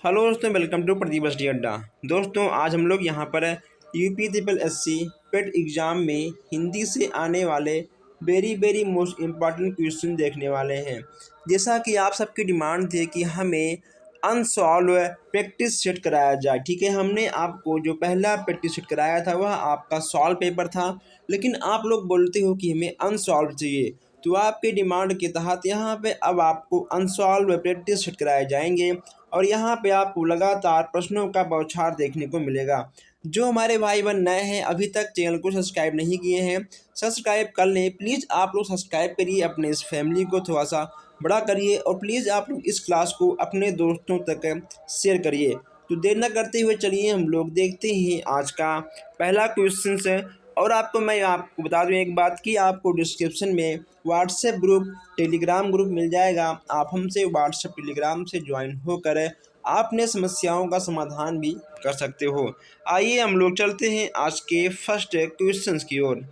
Hello दोस्तों, welcome to Pradeep study अड्डा। दोस्तों आज हम लोग यहाँ पर यूपी ट्रिपल एससी पेट एग्ज़ाम में हिंदी से आने वाले वेरी मोस्ट इम्पॉर्टेंट क्वेश्चन देखने वाले हैं। जैसा कि आप सबकी डिमांड थी कि हमें अनसॉल्व प्रैक्टिस सेट कराया जाए। ठीक है, हमने आपको जो पहला प्रैक्टिस सेट कराया था वह आपका सॉल्व पेपर था, लेकिन आप लोग बोलते हो कि हमें अनसॉल्व चाहिए। तो आपके डिमांड के तहत यहाँ पे अब आपको अनसॉल्व प्रैक्टिस सेट कराए जाएंगे और यहाँ पे आपको लगातार प्रश्नों का बौछार देखने को मिलेगा। जो हमारे भाई बहन नए हैं, अभी तक चैनल को सब्सक्राइब नहीं किए हैं, सब्सक्राइब कर लें प्लीज़। आप लोग सब्सक्राइब करिए, अपने इस फैमिली को थोड़ा सा बड़ा करिए और प्लीज़ आप लोग इस क्लास को अपने दोस्तों तक शेयर करिए। तो देर न करते हुए चलिए हम लोग देखते हैं आज का पहला क्वेश्चन से। और मैं आपको बता दूं एक बात कि आपको डिस्क्रिप्शन में व्हाट्सएप ग्रुप, टेलीग्राम ग्रुप मिल जाएगा। आप हमसे व्हाट्सएप टेलीग्राम से ज्वाइन होकर आपने समस्याओं का समाधान भी कर सकते हो। आइए हम लोग चलते हैं आज के फर्स्ट क्वेश्चन की ओर।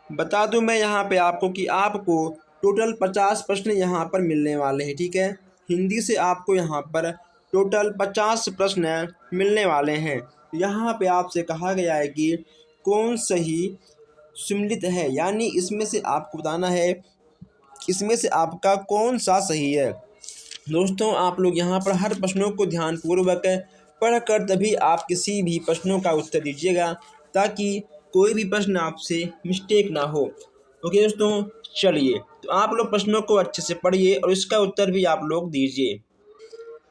बता दूं मैं यहाँ पे आपको कि आपको टोटल 50 प्रश्न यहाँ पर मिलने वाले हैं। ठीक है, हिंदी से आपको यहाँ पर टोटल 50 प्रश्न मिलने वाले हैं। यहाँ पे आपसे कहा गया है कि कौन सही सम्मिलित है, यानी इसमें से आपको बताना है इसमें से आपका कौन सा सही है। दोस्तों आप लोग यहाँ पर हर प्रश्नों को ध्यानपूर्वक पढ़कर तभी आप किसी भी प्रश्नों का उत्तर दीजिएगा, ताकि कोई भी प्रश्न आपसे मिस्टेक ना हो। ओके दोस्तों, चलिए तो आप लोग प्रश्नों को अच्छे से पढ़िए और इसका उत्तर भी आप लोग दीजिए।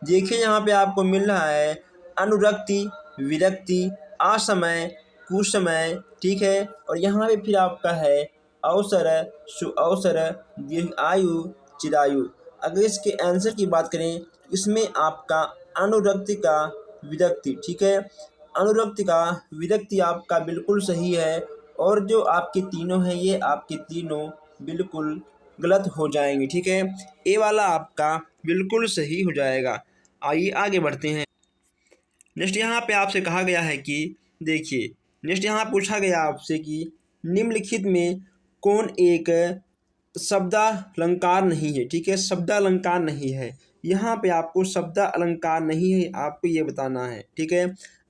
देखिए यहाँ पे आपको मिल रहा है अनुरक्ति, विरक्ति, असमय, कुसमय। ठीक है, और यहाँ पे फिर आपका है अवसर, सुअवसर, दीर्घायु, चिरायु। अगर इसके आंसर की बात करें तो इसमें आपका अनुरक्ति का विरक्ति। ठीक है, अनुरक्ति का विरक्ति आपका बिल्कुल सही है और जो आपके तीनों हैं ये आपके तीनों बिल्कुल गलत हो जाएंगे। ठीक है, ए वाला आपका बिल्कुल सही हो जाएगा। आइए आगे बढ़ते हैं। नेक्स्ट यहाँ पे आपसे कहा गया है कि देखिए, नेक्स्ट यहाँ पूछा गया आपसे कि निम्नलिखित में कौन एक शब्दालंकार नहीं है। ठीक है, शब्दालंकार नहीं है। यहाँ पे आपको शब्दालंकार नहीं है आपको ये बताना है। ठीक है,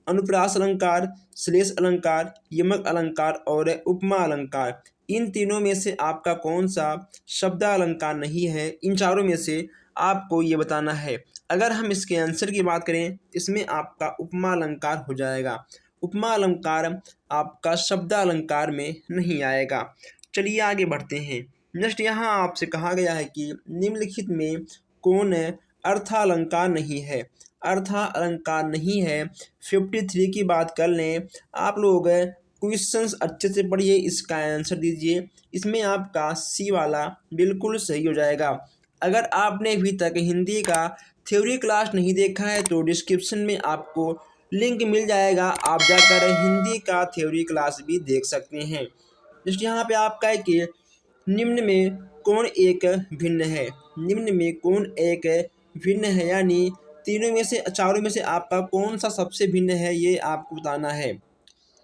अनुप्रास अलंकार, श्लेष अलंकार, यमक अलंकार और उपमा अलंकार, इन तीनों में से आपका कौन सा शब्दालंकार नहीं है, इन चारों में से आपको ये बताना है। अगर हम इसके आंसर की बात करें, इसमें आपका उपमा अलंकार हो जाएगा। उपमा अलंकार आपका शब्दालंकार में नहीं आएगा। चलिए आगे बढ़ते हैं। नेक्स्ट यहाँ आपसे कहा गया है कि निम्नलिखित में कौन अर्थालंकार नहीं है। अर्थालंकार नहीं है 53 की बात कर लें। आप लोग क्वेश्चंस अच्छे से पढ़िए, इसका आंसर दीजिए। इसमें आपका सी वाला बिल्कुल सही हो जाएगा। अगर आपने अभी तक हिंदी का थ्योरी क्लास नहीं देखा है तो डिस्क्रिप्शन में आपको लिंक मिल जाएगा, आप जाकर हिंदी का थ्योरी क्लास भी देख सकते हैं। जैसे यहाँ पे आपका है कि निम्न में कौन एक भिन्न है। निम्न में कौन एक भिन्न है, यानी तीनों में से चारों में से आपका कौन सा सबसे भिन्न है ये आपको बताना है।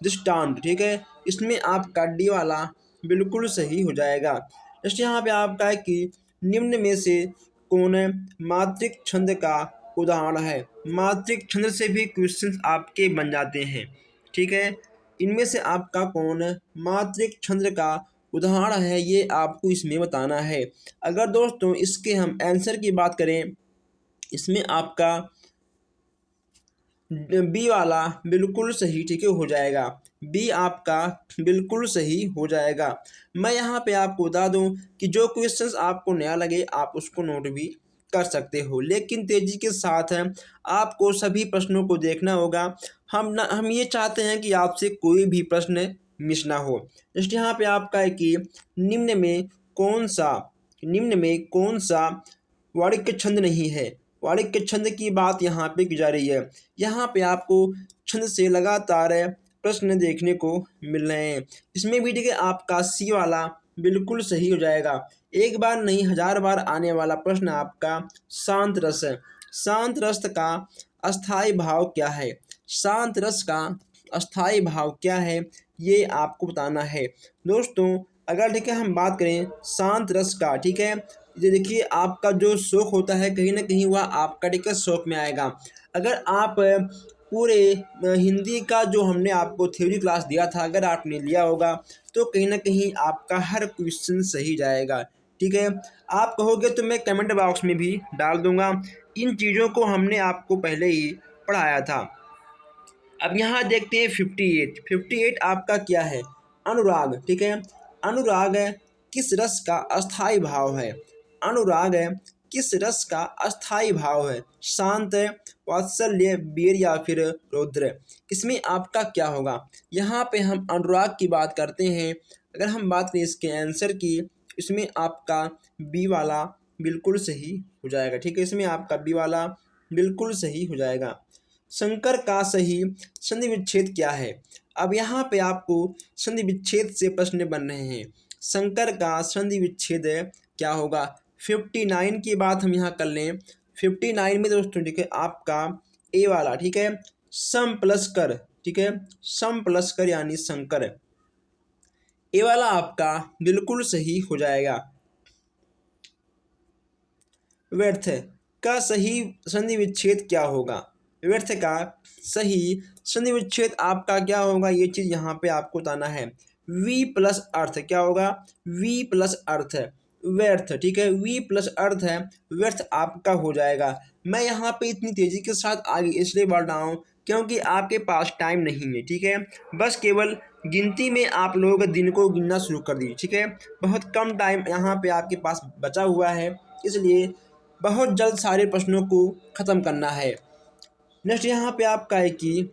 दृष्टांत। ठीक है, इसमें आपका डी वाला बिल्कुल सही हो जाएगा। जैसे यहाँ पे आपका है कि निम्न में से कौन मात्रिक छंद का उदाहरण है। मात्रिक छंद से भी क्वेश्चन आपके बन जाते हैं। ठीक है, इनमें से आपका कौन मात्रिक छंद का उदाहरण है ये आपको इसमें बताना है। अगर दोस्तों इसके हम आंसर की बात करें, इसमें आपका बी वाला बिल्कुल सही ठीक है हो जाएगा। बी आपका बिल्कुल सही हो जाएगा। मैं यहाँ पे आपको बता दूं कि जो क्वेश्चंस आपको नया लगे आप उसको नोट भी कर सकते हो, लेकिन तेजी के साथ आपको सभी प्रश्नों को देखना होगा। हम ये चाहते हैं कि आपसे कोई भी प्रश्न मिस ना हो। जैसे यहाँ पे आपका है कि निम्न में कौन सा वाणिज्य छंद नहीं है। वाणिज्य छंद की बात यहाँ पे की जा रही है। यहाँ पे आपको छंद से लगातार प्रश्न देखने को मिल रहे हैं। इसमें भी ठीक है आपका सी वाला बिल्कुल सही हो जाएगा। एक बार नहीं 1000 बार आने वाला प्रश्न आपका शांत रस है। शांत रस का अस्थाई भाव क्या है। शांत रस का अस्थाई भाव क्या है ये आपको बताना है। दोस्तों अगर ठीक है हम बात करें शांत रस का, ठीक है, ये देखिए आपका जो शौक होता है कहीं ना कहीं वह आपका ठीक है शौक में आएगा। अगर आप पूरे हिंदी का जो हमने आपको थ्योरी क्लास दिया था अगर आपने लिया होगा तो कहीं ना कहीं आपका हर क्वेश्चन सही जाएगा। ठीक है, आप कहोगे तो मैं कमेंट बॉक्स में भी डाल दूंगा। इन चीज़ों को हमने आपको पहले ही पढ़ाया था। अब यहाँ देखते हैं 58 आपका क्या है, अनुराग। ठीक है, अनुराग किस रस का अस्थाई भाव है। अनुराग किस रस का अस्थाई भाव है, शांत, वात्सल्य, वीर या फिर रौद्र। इसमें आपका क्या होगा। यहाँ पे हम अनुराग की बात करते हैं। अगर हम बात करें इसके आंसर की, इसमें आपका बी वाला बिल्कुल सही हो जाएगा। ठीक है, इसमें आपका बी वाला बिल्कुल सही हो जाएगा। शंकर का सही संधि विच्छेद क्या है। अब यहाँ पे आपको संधि विच्छेद से प्रश्न बन रहे हैं। शंकर का संधि विच्छेद क्या होगा। 59 की बात हम यहाँ कर लें। 59 में दोस्तों ठीक है आपका ए वाला, ठीक है, सम प्लस कर। ठीक है, सम प्लस कर यानी शंकर, ए वाला आपका बिल्कुल सही हो जाएगा। व्यर्थ का सही संधि विच्छेद क्या होगा। व्यर्थ का सही संधि विच्छेद आपका क्या होगा, ये चीज़ यहाँ पे आपको बताना है। वी प्लस अर्थ क्या होगा, वी प्लस अर्थ व्यर्थ। ठीक है, वी प्लस अर्थ है, व्यर्थ आपका हो जाएगा। मैं यहाँ पे इतनी तेज़ी के साथ आगे इसलिए बढ़ रहा हूँ क्योंकि आपके पास टाइम नहीं है। ठीक है, बस केवल गिनती में आप लोग दिन को गिनना शुरू कर दीजिए। ठीक है, बहुत कम टाइम यहाँ पे आपके पास बचा हुआ है, इसलिए बहुत जल्द सारे प्रश्नों को ख़त्म करना है। नेक्स्ट यहाँ पे आपका है कि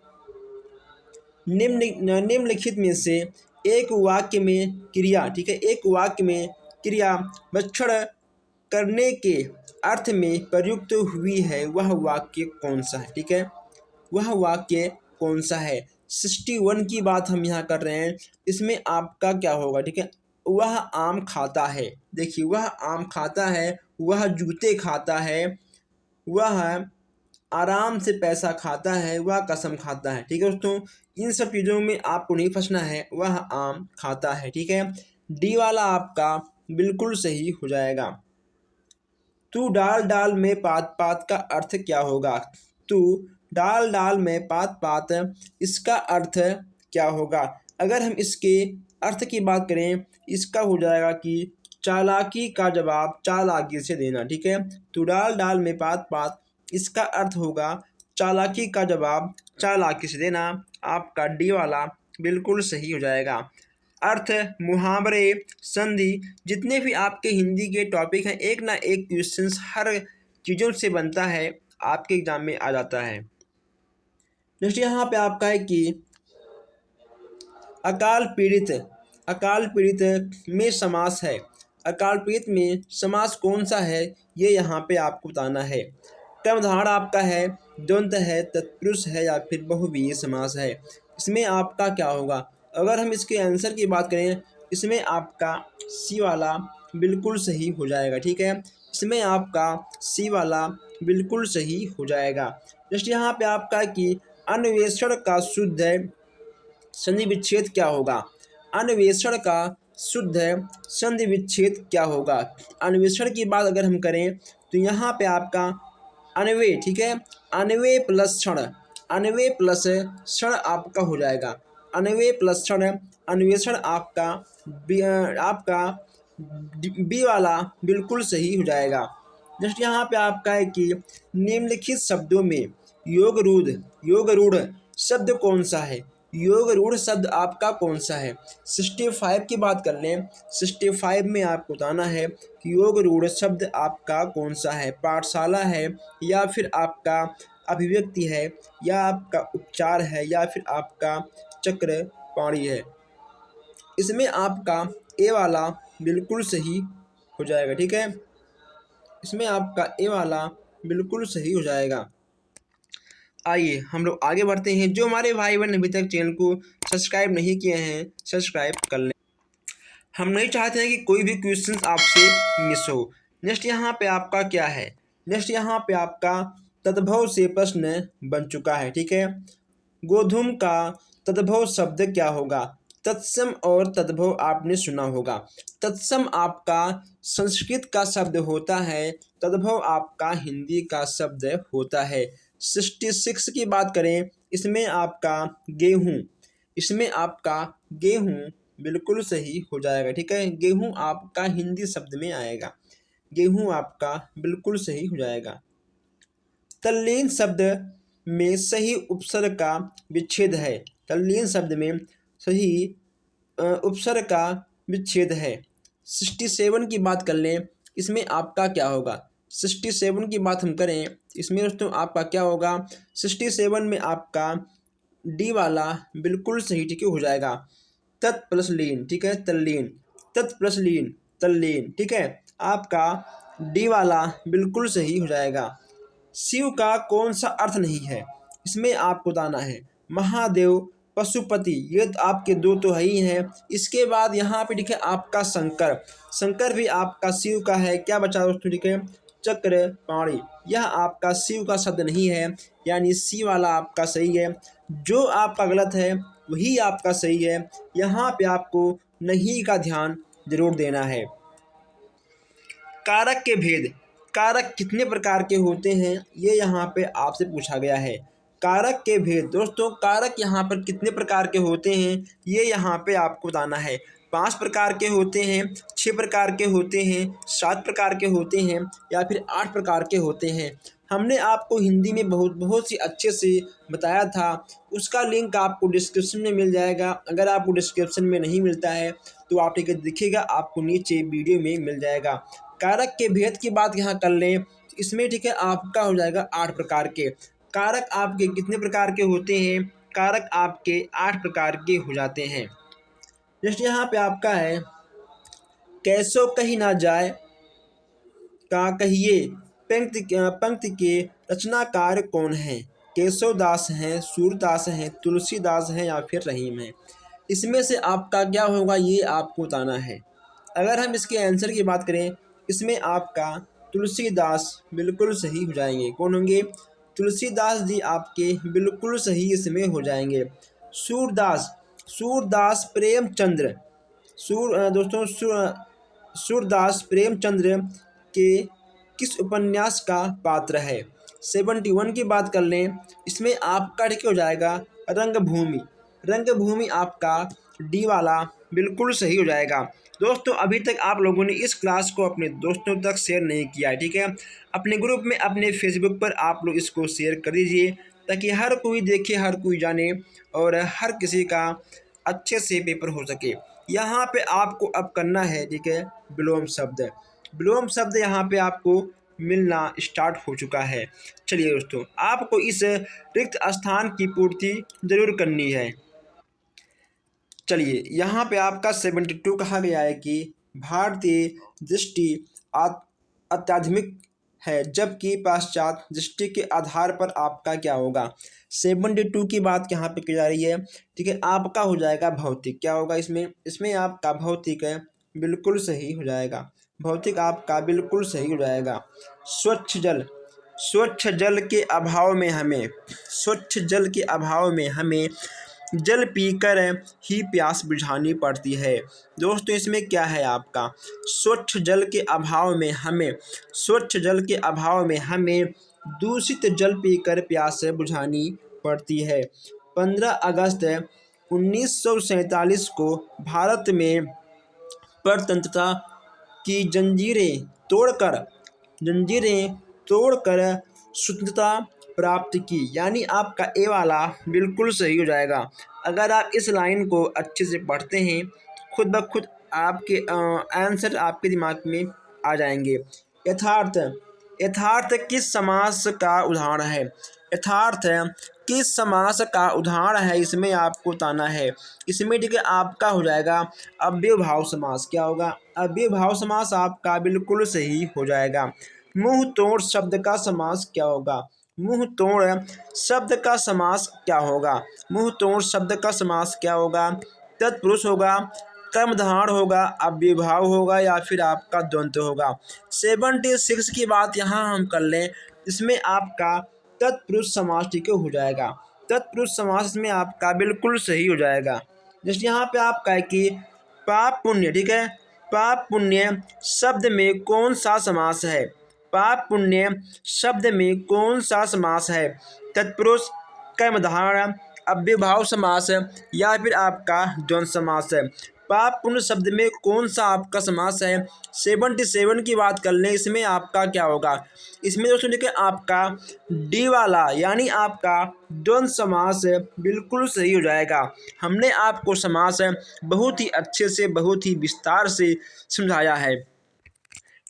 निम्नलिखित में से एक वाक्य में क्रिया, ठीक है, एक वाक्य में क्रिया भक्षण करने के अर्थ में प्रयुक्त हुई है, वह वाक्य कौन सा है। ठीक है, वह वाक्य कौन सा है। 61 की बात हम यहाँ कर रहे हैं। इसमें आपका क्या होगा। ठीक है, वह आम खाता है। देखिए, वह आम खाता है, वह जूते खाता है, वह आराम से पैसा खाता है, वह कसम खाता है। ठीक है दोस्तों, इन सब चीज़ों में आपको नहीं फंसना है, वह आम खाता है। ठीक है, डी वाला आपका बिल्कुल सही हो जाएगा। तू डाल डाल में पात पात का अर्थ क्या होगा। तू डाल डाल में पात पात, इसका अर्थ क्या होगा। अगर हम इसके अर्थ की बात करें, इसका हो जाएगा कि चालाकी का जवाब चालाकी से देना। ठीक है, तू डाल डाल में पात पात, इसका अर्थ होगा चालाकी का जवाब चालाकी से देना। आपका डी वाला बिल्कुल सही हो जाएगा। अर्थ, मुहावरे, संधि, जितने भी आपके हिंदी के टॉपिक हैं, एक ना एक क्वेश्चंस हर चीज़ों से बनता है, आपके एग्जाम में आ जाता है। नेक्स्ट यहाँ पे आपका है कि अकाल पीड़ित, अकाल पीड़ित में समास है। अकाल पीड़ित में समास कौन सा है, ये यहाँ पे आपको बताना है। कर्मधार आपका है, द्वंद्व है, तत्पुरुष है या फिर बहुव्रीहि समास है। इसमें आपका क्या होगा। अगर हम इसके आंसर की बात करें, इसमें आपका सी वाला बिल्कुल सही हो जाएगा। ठीक है, इसमें आपका सी वाला बिल्कुल सही हो जाएगा। जस्ट यहाँ पे आपका कि अन्वेषण का शुद्ध संधि विच्छेद क्या होगा। अन्वेषण का शुद्ध संधि विच्छेद क्या होगा। अन्वेषण की बात अगर हम करें तो यहाँ पे आपका अन्वे, ठीक है, अन्वे प्लस क्षण, अन्वे प्लस क्षण आपका हो जाएगा। अन्वे प्लस क्षण, अन्वेषण आपका आपका बी वाला बिल्कुल सही हो जाएगा। नेक्स्ट यहाँ पे आपका है कि निम्नलिखित शब्दों में योग रूढ़ शब्द कौन सा है। योग रूढ़ शब्द आपका कौन सा है। 65 की बात कर लें, 65 में आपको बताना है कि योग रूढ़ शब्द आपका कौन सा है। पाठशाला है या फिर आपका अभिव्यक्ति है या आपका उपचार है या फिर आपका चक्रपाणी है। इसमें आपका ए वाला बिल्कुल सही हो जाएगा। ठीक है, इसमें आपका ए वाला बिल्कुल सही हो जाएगा। आइए हम लोग आगे बढ़ते हैं। जो हमारे भाई बहन अभी तक चैनल को सब्सक्राइब नहीं किए हैं, सब्सक्राइब कर लें। हम नहीं चाहते हैं कि कोई भी क्वेश्चन आपसे मिस हो। नेक्स्ट यहाँ पे आपका क्या है। नेक्स्ट यहाँ पे आपका तद्भव से प्रश्न बन चुका है। ठीक है, गोधूम का तद्भव शब्द क्या होगा। तत्सम और तद्भव आपने सुना होगा। तत्सम आपका संस्कृत का शब्द होता है, तद्भव आपका हिंदी का शब्द होता है। 66 की बात करें, इसमें आपका गेहूँ, इसमें आपका गेहूँ बिल्कुल सही हो जाएगा। ठीक है, गेहूँ आपका हिंदी शब्द में आएगा, गेहूँ आपका बिल्कुल सही हो जाएगा। तल्लीन शब्द में सही उपसर्ग का विच्छेद है, तल्लीन शब्द में सही उपसर्ग का विच्छेद है। 67 की बात कर लें, इसमें आपका क्या होगा। 67 की बात हम करें, इसमें दोस्तों आपका क्या होगा। 67 में आपका डी वाला बिल्कुल सही ठीक हो जाएगा। तत् प्लस लीन, ठीक है, तल्लीन, तत् प्लस लीन, तल्लीन, ठीक है, आपका डी वाला बिल्कुल सही हो जाएगा। शिव का कौन सा अर्थ नहीं है, इसमें आपको बताना है। महादेव, पशुपति, ये तो आपके दो तो है ही हैं। इसके बाद यहाँ पे लिखे आपका शंकर, शंकर भी आपका शिव का है। क्या बचा दोस्तों, ठीक है, चक्र पाणी, यह आपका शिव का शब्द नहीं है, यानी सी वाला आपका सही है। जो आपका गलत है वही आपका सही है। यहाँ पे आपको नहीं का ध्यान जरूर देना है। कारक के भेद, कारक कितने प्रकार के होते हैं, ये यहाँ पे आपसे पूछा गया है। कारक के भेद दोस्तों, कारक यहाँ पर कितने प्रकार के होते हैं, ये यहाँ पे आपको बताना है। 5 प्रकार के होते हैं, 6 प्रकार के होते हैं, 7 प्रकार के होते हैं, या फिर 8 प्रकार के होते हैं। हमने आपको हिंदी में बहुत ही अच्छे से बताया था, उसका लिंक आपको डिस्क्रिप्शन में मिल जाएगा। अगर आपको डिस्क्रिप्शन में नहीं मिलता है तो आप ठीक है दिखेगा, आपको नीचे वीडियो में मिल जाएगा। कारक के भेद की बात यहाँ कर लें, इसमें ठीक है आपका हो जाएगा 8 प्रकार के। कारक आपके कितने प्रकार के होते हैं, कारक आपके 8 प्रकार के हो जाते हैं। जैसे यहाँ पे आपका है, कैसो कही ना जाए का कहिए, पंक्ति के रचनाकार कौन है। केशव दास हैं, सूरदास हैं, तुलसीदास हैं, या फिर रहीम हैं। इसमें से आपका क्या होगा ये आपको बताना है। अगर हम इसके आंसर की बात करें, इसमें आपका तुलसीदास बिल्कुल सही हो जाएंगे। कौन होंगे, तुलसीदास जी आपके बिल्कुल सही इसमें हो जाएंगे। सूरदास, सूरदास प्रेमचंद्र, दोस्तों सूरदास प्रेमचंद्र के किस उपन्यास का पात्र है। 71 की बात कर लें, इसमें आपका ठीक हो जाएगा रंगभूमि, रंगभूमि आपका डी वाला बिल्कुल सही हो जाएगा। दोस्तों अभी तक आप लोगों ने इस क्लास को अपने दोस्तों तक शेयर नहीं किया है, ठीक है, अपने ग्रुप में, अपने फेसबुक पर आप लोग इसको शेयर कर दीजिए, ताकि हर कोई देखे, हर कोई जाने, और हर किसी का अच्छे से पेपर हो सके। यहाँ पे आपको अब करना है, ठीक है, विलोम शब्द, विलोम शब्द यहाँ पे आपको मिलना स्टार्ट हो चुका है। चलिए दोस्तों, आपको इस रिक्त स्थान की पूर्ति जरूर करनी है। चलिए यहाँ पे आपका 72 कहा गया है कि भारतीय दृष्टि अत्याधुनिक है, जबकि पाश्चात्य दृष्टि के आधार पर आपका क्या होगा। 72 की बात यहाँ पे की जा रही है, ठीक है, आपका हो जाएगा भौतिक। क्या होगा इसमें, इसमें आपका भौतिक है बिल्कुल सही हो जाएगा, भौतिक आपका बिल्कुल सही हो जाएगा। स्वच्छ जल, स्वच्छ जल के अभाव में हमें, स्वच्छ जल के अभाव में हमें जल पीकर ही प्यास बुझानी पड़ती है। दोस्तों इसमें क्या है आपका, स्वच्छ जल के अभाव में हमें, स्वच्छ जल के अभाव में हमें दूषित जल पीकर प्यास बुझानी पड़ती है। 15 अगस्त 1947 को भारत में परतंत्रता की जंजीरें तोड़कर स्वतंत्रता प्राप्त की, यानी आपका ए वाला बिल्कुल सही हो जाएगा। अगर आप इस लाइन को अच्छे से पढ़ते हैं, खुद ब खुद आपके आंसर आपके दिमाग में आ जाएंगे। यथार्थ, यथार्थ किस समास का उदाहरण है, यथार्थ किस समास का उदाहरण है, इसमें आपको बताना है। इसमें ठीक है आपका हो जाएगा अव्ययभाव समास। क्या होगा, अव्ययभाव समास आपका बिल्कुल सही हो जाएगा। मुंह तोड़ शब्द का समास क्या होगा, मुंह तोड़ शब्द का समास क्या होगा, मुंह तोड़ शब्द का समास क्या होगा। तत्पुरुष होगा, कर्मधारय होगा, अव्ययभाव होगा, या फिर आपका द्वंद्व होगा। 76 की बात यहाँ हम कर लें, इसमें आपका तत्पुरुष समास ठीक हो जाएगा, तत्पुरुष समास में आपका बिल्कुल सही हो जाएगा। जैसे यहाँ पे आपका है कि पाप पुण्य, ठीक है, पाप पुण्य शब्द में कौन सा समास है? पाप पुण्य शब्द में कौन सा समास है? तत्पुरुष, कर्मधारय, अव्ययभाव समास या फिर आपका द्वंद्व समास है? पाप पुण्य शब्द में कौन सा आपका समास है? 77 की बात कर लें, इसमें आपका क्या होगा? इसमें दोस्तों देखिए आपका डी वाला यानी आपका द्वंद्व समास बिल्कुल सही हो जाएगा। हमने आपको समास बहुत ही अच्छे से, बहुत ही विस्तार से समझाया है।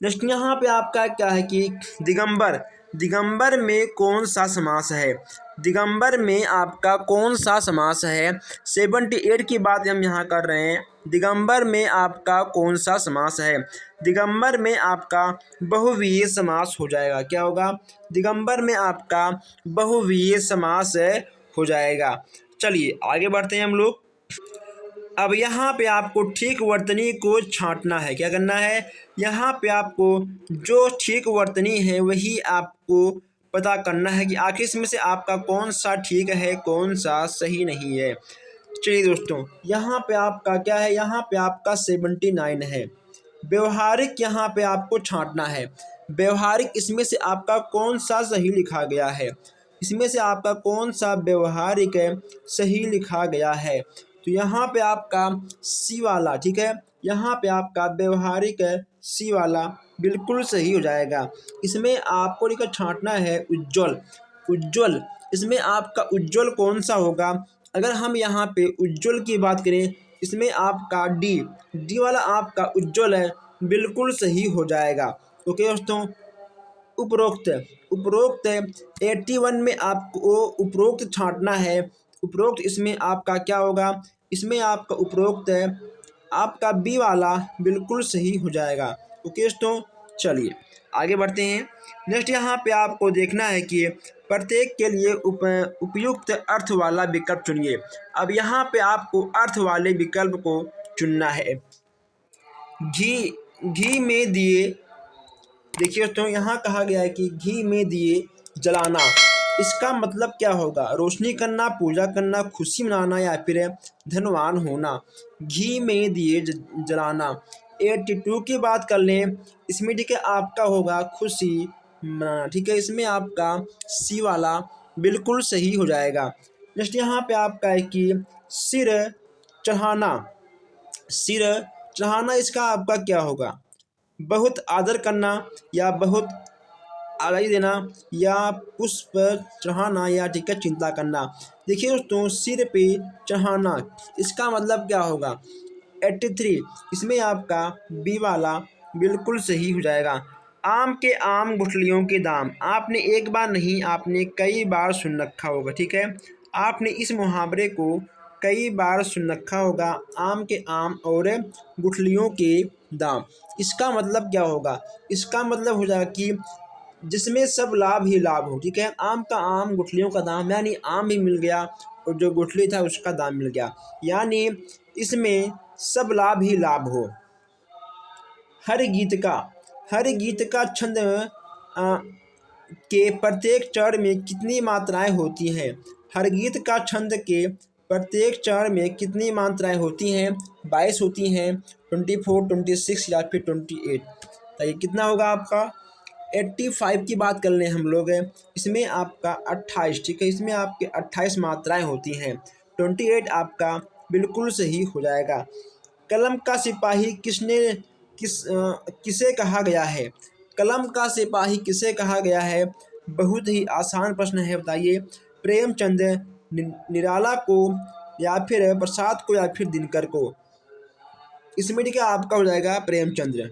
नेक्स्ट यहाँ पे आपका क्या है कि दिगंबर, दिगंबर में कौन सा समास है? दिगंबर में आपका कौन सा समास है? 78 की बात हम यहाँ कर रहे हैं। दिगंबर में आपका कौन सा समास है? दिगंबर में आपका बहुव्रीहि समास हो जाएगा। क्या होगा? दिगंबर में आपका बहुव्रीहि समास हो जाएगा। चलिए आगे बढ़ते हैं हम लोग। अब यहाँ पे आपको ठीक वर्तनी को छांटना है। क्या करना है? यहाँ पे आपको जो ठीक वर्तनी है वही आपको पता करना है कि आखिर इसमें से आपका कौन सा ठीक है, कौन सा सही नहीं है। चलिए दोस्तों, यहाँ पे आपका क्या है? यहाँ पे आपका 79 है। व्यवहारिक यहाँ पे आपको छांटना है। व्यवहारिक इसमें से आपका कौन सा सही लिखा गया है? इसमें से आपका कौन सा व्यवहारिक सही लिखा गया है? तो यहाँ पे आपका सी वाला, ठीक है, यहाँ पे आपका व्यवहारिक सी वाला बिल्कुल सही हो जाएगा। इसमें आपको लिखा छांटना है उज्ज्वल। उज्ज्वल इसमें आपका उज्ज्वल कौन सा होगा? अगर हम यहाँ पे उज्ज्वल की बात करें, इसमें आपका डी, डी वाला आपका उज्ज्वल है, बिल्कुल सही हो जाएगा। ओके दोस्तों, उपरोक्त, उपरोक्त 81 में आपको उपरोक्त छांटना है। उपरोक्त इसमें आपका क्या होगा? इसमें आपका उपरोक्त आपका बी वाला बिल्कुल सही हो जाएगा। ओके दोस्तों, चलिए आगे बढ़ते हैं। नेक्स्ट यहाँ पे आपको देखना है कि प्रत्येक के लिए उपयुक्त अर्थ वाला विकल्प चुनिए। अब यहाँ पे आपको अर्थ वाले विकल्प को चुनना है। घी, घी में दिए, देखिए दोस्तों यहाँ कहा गया है कि घी में दिए जलाना, इसका मतलब क्या होगा? रोशनी करना, पूजा करना, खुशी मनाना या फिर धनवान होना। घी में दिए जलाना। 82 की बात कर लें, इसमें ठीक है आपका होगा खुशी मनाना। ठीक है, इसमें आपका सी वाला बिल्कुल सही हो जाएगा। नेक्स्ट यहाँ पे आपका है कि सिर चढ़ाना। सिर चढ़ाना इसका आपका क्या होगा? बहुत आदर करना या बहुत आगाही देना या पुष्प चढ़ाना या ठीक है चिंता करना। देखिए दोस्तों, सिर पे चढ़ाना इसका मतलब क्या होगा? 83 इसमें आपका बी वाला बिल्कुल सही हो जाएगा। आम के आम गुठलियों के दाम, आपने एक बार नहीं आपने कई बार सुन रखा होगा। ठीक है, आपने इस मुहावरे को कई बार सुन रखा होगा। आम के आम और गुठलियों के दाम, इसका मतलब क्या होगा? इसका मतलब हो जाएगा कि जिसमें सब लाभ ही लाभ हो। ठीक है, आम का आम गुठलियों का दाम, यानी आम भी मिल गया और जो गुठली था उसका दाम मिल गया, यानी इसमें सब लाभ ही लाभ हो। हर गीत का, हर गीत का छंद के प्रत्येक चरण में कितनी मात्राएं होती हैं? हर गीत का छंद के प्रत्येक चरण में कितनी मात्राएं होती हैं? 22 होती हैं, 24, 26 या फिर 28। तो ये कितना होगा आपका? 85 की बात कर लें हम लोग, इसमें आपका 28। ठीक है, इसमें आपके 28 मात्राएं होती हैं। 28 आपका बिल्कुल सही हो जाएगा। कलम का सिपाही किसे कहा गया है? कलम का सिपाही किसे कहा गया है? बहुत ही आसान प्रश्न है, बताइए। प्रेमचंद, निराला को या फिर प्रसाद को या फिर दिनकर को? इसमें ठीक है आपका हो जाएगा प्रेमचंद्र।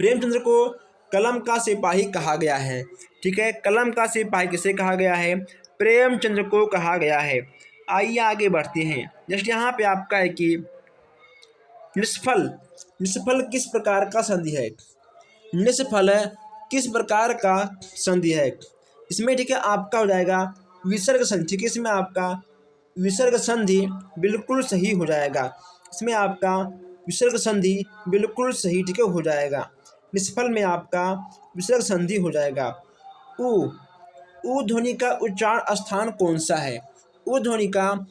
प्रेमचंद्र को कलम का सिपाही कहा गया है। ठीक है, कलम का सिपाही किसे कहा गया है? प्रेमचंद्र को कहा गया है। आइए आगे बढ़ते हैं। जस्ट यहाँ पे आपका है कि निष्फल, निष्फल किस प्रकार का संधि है? निष्फल किस प्रकार का संधि है? इसमें ठीक है आपका हो जाएगा विसर्ग संधि। ठीक है, इसमें आपका विसर्ग संधि बिल्कुल सही हो जाएगा। इसमें आपका विसर्ग संधि बिल्कुल सही ठीक है हो जाएगा। निष्फल में आपका विसर्ग संधि हो जाएगा। उ, उ ध्वनि का उच्चारण स्थान कौन सा है? उ ध्वनि का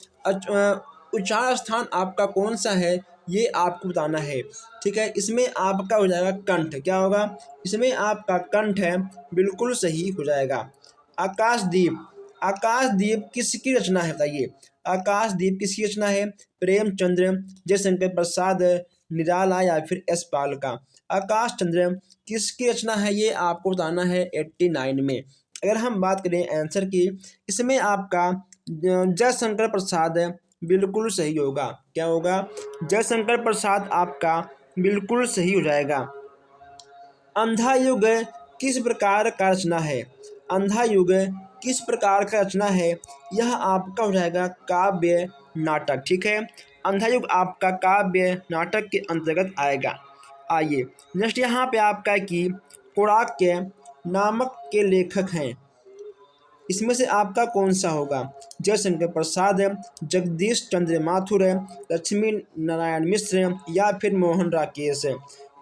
उच्चार स्थान आपका कौन सा है ये आपको बताना है। ठीक है, इसमें आपका हो जाएगा कंठ। क्या होगा? इसमें आपका कंठ है, बिल्कुल सही हो जाएगा। आकाशदीप, आकाशदीप किसकी रचना है बताइए? आकाशदीप किसकी रचना है? प्रेमचंद्र, जयशंकर प्रसाद, निराला या फिर एस पाल का। आकाशचंद्र किसकी रचना है ये आपको बताना है 89 में। अगर हम बात करें आंसर की, इसमें आपका जयशंकर प्रसाद बिल्कुल सही होगा। क्या होगा? जयशंकर प्रसाद आपका बिल्कुल सही हो जाएगा। अंधा युग किस प्रकार का रचना है? अंधा युग किस प्रकार का रचना है? यह आपका हो जाएगा काव्य नाटक। ठीक है, अंधा युग आपका काव्य नाटक के अंतर्गत आएगा। आइए नेक्स्ट यहाँ पे आपका कि कोणार्क नामक के लेखक हैं, इसमें से आपका कौन सा होगा? जयशंकर प्रसाद, जगदीश चंद्र माथुर, लक्ष्मी नारायण मिश्र या फिर मोहन राकेश।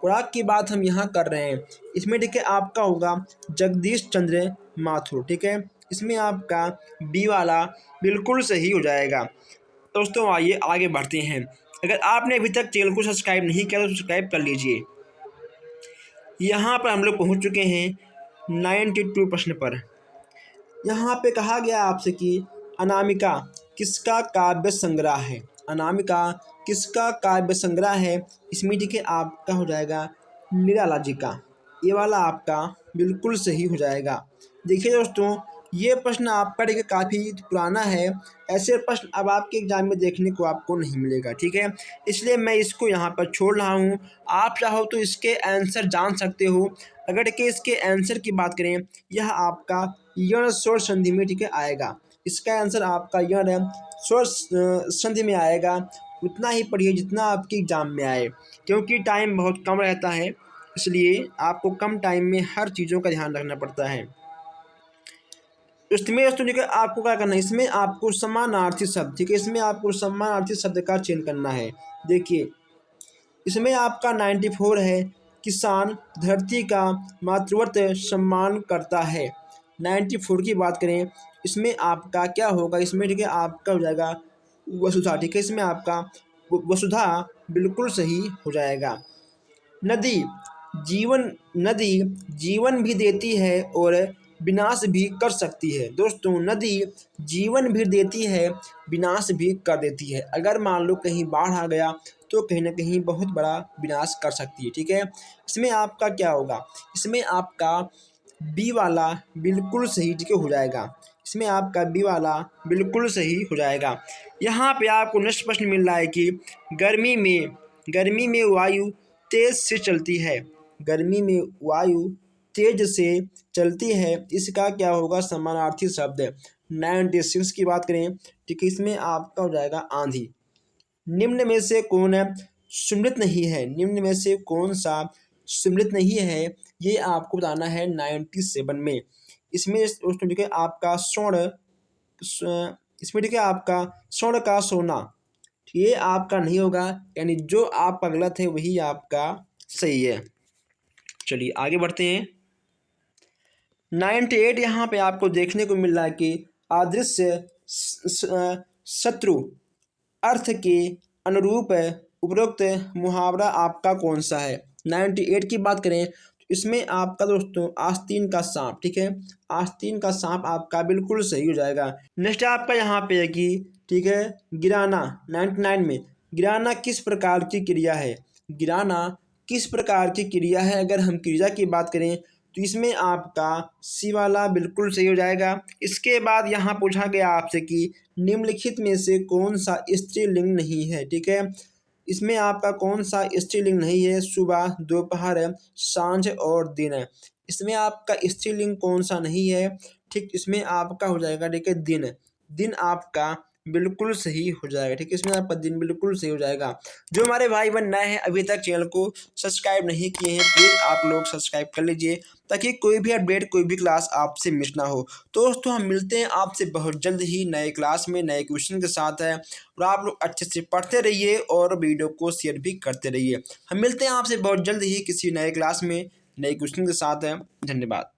खुराक की बात हम यहाँ कर रहे हैं, इसमें ठीक है आपका होगा जगदीश चंद्र माथुर। ठीक है, इसमें आपका बी वाला बिल्कुल सही हो जाएगा। दोस्तों आइए आगे बढ़ते हैं। अगर आपने अभी तक चैनल को सब्सक्राइब नहीं किया तो सब्सक्राइब कर लीजिए। यहाँ पर हम लोग पहुँच चुके हैं 92 प्रश्न पर। यहाँ पे कहा गया आपसे कि अनामिका किसका काव्य संग्रह है? अनामिका किसका काव्य संग्रह है? इसमें ठीक है आपका हो जाएगा निराला जी का। ये वाला आपका बिल्कुल सही हो जाएगा। देखिए दोस्तों, ये प्रश्न आपका देखिए काफ़ी पुराना है, ऐसे प्रश्न अब आपके एग्जाम में देखने को आपको नहीं मिलेगा। ठीक है, इसलिए मैं इसको यहाँ पर छोड़ रहा हूँ। आप चाहो तो इसके आंसर जान सकते हो। अगर देखिए इसके आंसर की बात करें, यह आपका यण स्वर संधि में ठीक है आएगा। इसका आंसर आपका यण स्वर संधि में आएगा। उतना ही पढ़िए जितना आपके एग्जाम में आए, क्योंकि टाइम बहुत कम रहता है, इसलिए आपको कम टाइम में हर चीज़ों का ध्यान रखना पड़ता है। इसमें दोस्तों देखिए आपको क्या करना है, इसमें आपको समानार्थी शब्द, ठीक है, इसमें आपको समानार्थी शब्द का चयन करना है। देखिए इसमें आपका 94 है, किसान धरती का मातृवत सम्मान करता है। 94 की बात करें, इसमें आपका क्या होगा? इसमें ठीक है आपका हो जाएगा वसुधा। ठीक है, इसमें आपका वसुधा बिल्कुल सही हो जाएगा। नदी जीवन, नदी जीवन भी देती है और विनाश भी कर सकती है। दोस्तों नदी जीवन भी देती है, विनाश भी कर देती है। अगर मान लो कहीं बाढ़ आ गया तो कहीं ना कहीं बहुत बड़ा विनाश कर सकती है। ठीक है, इसमें आपका क्या होगा? इसमें आपका बी वाला बिल्कुल सही ठीक हो जाएगा। इसमें आपका बी वाला बिल्कुल सही हो जाएगा। यहाँ पे आपको नेक्स्ट प्रश्न मिल रहा है कि गर्मी में वायु तेज से चलती है। गर्मी में वायु तेज से चलती है, इसका क्या होगा? समानार्थी शब्द। 96 की बात करें, ठीक है, इसमें आपका हो जाएगा आंधी। निम्न में से कौन सुमृत नहीं है? निम्न में से कौन सा सुमृत नहीं है ये आपको बताना है 97 में। इसमें दोस्तों ठीक है आपका स्वर्ण, इसमें ठीक है आपका स्वर्ण का सोना, ये आपका नहीं होगा, यानी जो आपका गलत है वही आपका सही है। चलिए आगे बढ़ते हैं। 98 यहाँ पे आपको देखने को मिल रहा है कि अदृश्य शत्रु अर्थ के अनुरूप उपरोक्त मुहावरा आपका कौन सा है? 98 की बात करें तो इसमें आपका दोस्तों आस्तीन का सांप। ठीक है, आस्तीन का सांप आपका बिल्कुल सही हो जाएगा। नेक्स्ट आपका यहाँ पे है कि ठीक है गिराना। 99 में गिराना किस प्रकार की क्रिया है? गिराना किस प्रकार की क्रिया है? अगर हम क्रिया की बात करें तो इसमें आपका सी वाला बिल्कुल सही हो जाएगा। इसके बाद यहाँ पूछा गया आपसे कि निम्नलिखित में से कौन सा स्त्रीलिंग नहीं है? ठीक है, इसमें आपका कौन सा स्त्रीलिंग नहीं है? सुबह, दोपहर, सांझ और दिन। इसमें आपका स्त्रीलिंग कौन सा नहीं है? ठीक, इसमें आपका हो जाएगा देखिए दिन। दिन आपका बिल्कुल सही हो जाएगा। ठीक है, इसमें आपका दिन बिल्कुल सही हो जाएगा। जो हमारे भाई बहन नए हैं अभी तक चैनल को सब्सक्राइब नहीं किए हैं, प्लीज़ आप लोग सब्सक्राइब कर लीजिए ताकि कोई भी अपडेट, कोई भी क्लास आपसे मिस ना हो। तो दोस्तों हम मिलते हैं आपसे बहुत जल्द ही नए क्लास में नए क्वेश्चन के साथ है, और आप लोग अच्छे से पढ़ते रहिए और वीडियो को शेयर भी करते रहिए। हम मिलते हैं आपसे बहुत जल्द ही किसी नए क्लास में नए क्वेश्चन के साथ है। धन्यवाद।